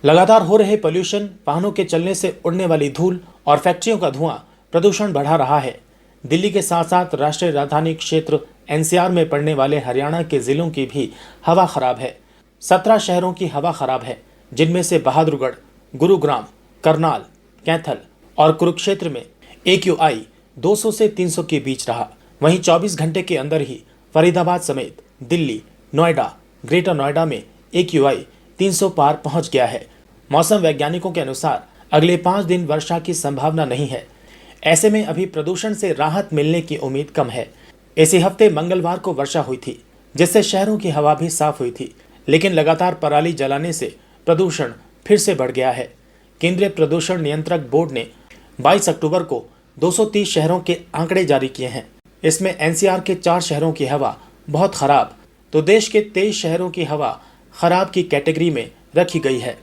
लगातार हो रहे पोल्यूशन, वाहनों के चलने से उड़ने वाली धूल और फैक्ट्रियों का धुआं प्रदूषण बढ़ा रहा है। दिल्ली के साथ साथ राष्ट्रीय राजधानी क्षेत्र एनसीआर में पड़ने वाले हरियाणा के जिलों की भी हवा खराब है। 17 शहरों की हवा खराब है, जिनमें से बहादुरगढ़, गुरुग्राम, करनाल, कैथल और कुरुक्षेत्र में AQI 200 से 300 के बीच रहा। वहीं 24 घंटे के अंदर ही फरीदाबाद समेत दिल्ली, नोएडा, ग्रेटर नोएडा में AQI 300 पार पहुंच गया है। मौसम वैज्ञानिकों के अनुसार अगले 5 दिन वर्षा की संभावना नहीं है। ऐसे में अभी प्रदूषण से राहत मिलने की उम्मीद कम है। इसी हफ्ते मंगलवार को वर्षा हुई थी, जिससे शहरों की हवा भी साफ हुई थी, लेकिन लगातार पराली जलाने से प्रदूषण फिर से बढ़ गया है। केंद्रीय प्रदूषण नियंत्रक बोर्ड ने 22 अक्टूबर को 230 शहरों के आंकड़े जारी किए हैं। इसमें एनसीआर के 4 शहरों की हवा बहुत खराब, तो देश के 23 शहरों की हवा खराब की कैटेगरी में रखी गई है।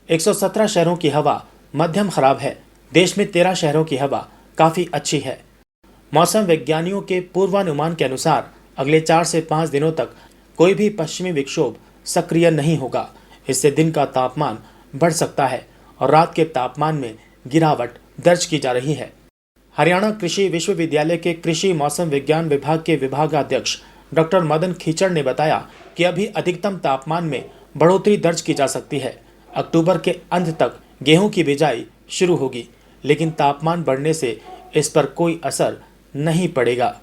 117 शहरों की हवा मध्यम खराब है। देश में 13 शहरों की हवा काफी अच्छी है। मौसम विज्ञानियों के पूर्वानुमान के अनुसार अगले 4 से 5 दिनों तक कोई भी पश्चिमी विक्षोभ सक्रिय नहीं होगा। इससे दिन का तापमान बढ़ सकता है और रात के तापमान में गिरावट दर्ज की जा रही है। हरियाणा कृषि विश्वविद्यालय के कृषि मौसम विज्ञान विभाग के विभागाध्यक्ष डॉक्टर मदन खीचड़ ने बताया कि अभी अधिकतम तापमान में बढ़ोतरी दर्ज की जा सकती है। अक्टूबर के अंत तक गेहूं की बिजाई शुरू होगी, लेकिन तापमान बढ़ने से इस पर कोई असर नहीं पड़ेगा।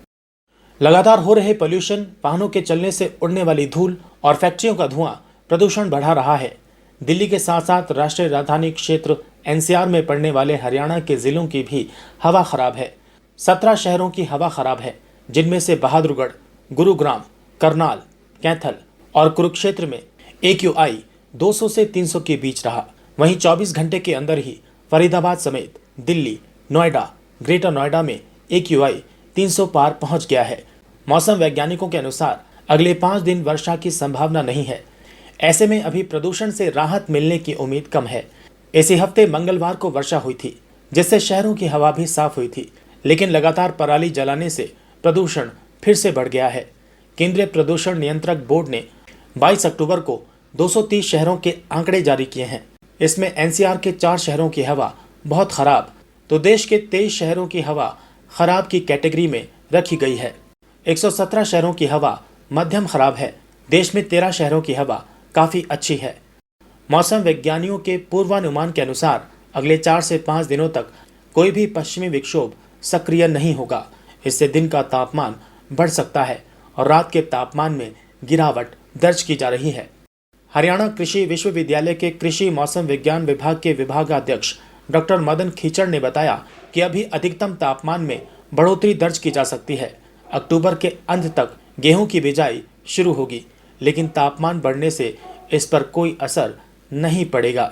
लगातार हो रहे पोल्यूशन, वाहनों के चलने से उड़ने वाली धूल और फैक्ट्रियों का धुआं प्रदूषण बढ़ा रहा है। दिल्ली के साथ साथ राष्ट्रीय राजधानी क्षेत्र एनसीआर में पड़ने वाले हरियाणा के जिलों की भी हवा खराब है। 17 शहरों की हवा खराब है, जिनमें से बहादुरगढ़, गुरुग्राम, करनाल, कैथल और कुरुक्षेत्र में AQI 200 से 300 के बीच रहा। वहीं 24 घंटे के अंदर ही फरीदाबाद समेत दिल्ली, नोएडा, ग्रेटर नोएडा में AQI 300 पार पहुंच गया है। मौसम वैज्ञानिकों के अनुसार अगले 5 दिन वर्षा की संभावना नहीं है। ऐसे में अभी प्रदूषण से राहत मिलने की उम्मीद कम है। इसी हफ्ते मंगलवार को वर्षा हुई थी, जिससे शहरों की हवा भी साफ हुई थी, लेकिन लगातार पराली जलाने से प्रदूषण फिर से बढ़ गया है। केंद्रीय प्रदूषण नियंत्रक बोर्ड ने 22 अक्टूबर को 230 शहरों के आंकड़े जारी किए हैं। इसमें एनसीआर के 4 शहरों की हवा बहुत खराब, तो देश के 23 शहरों की हवा खराब की कैटेगरी में रखी गई है। 117 शहरों की हवा मध्यम खराब है। देश में 13 शहरों की हवा काफी अच्छी है। मौसम विज्ञानियों के पूर्वानुमान के अनुसार अगले 4 से 5 दिनों तक कोई भी पश्चिमी विक्षोभ सक्रिय नहीं होगा। इससे दिन का तापमान बढ़ सकता है और रात के तापमान में गिरावट दर्ज की जा रही है। हरियाणा कृषि विश्वविद्यालय के कृषि मौसम विज्ञान विभाग के विभागाध्यक्ष डॉक्टर मदन खीचड़ ने बताया कि अभी अधिकतम तापमान में बढ़ोतरी दर्ज की जा सकती है। अक्टूबर के अंत तक गेहूं की बिजाई शुरू होगी, लेकिन तापमान बढ़ने से इस पर कोई असर नहीं पड़ेगा।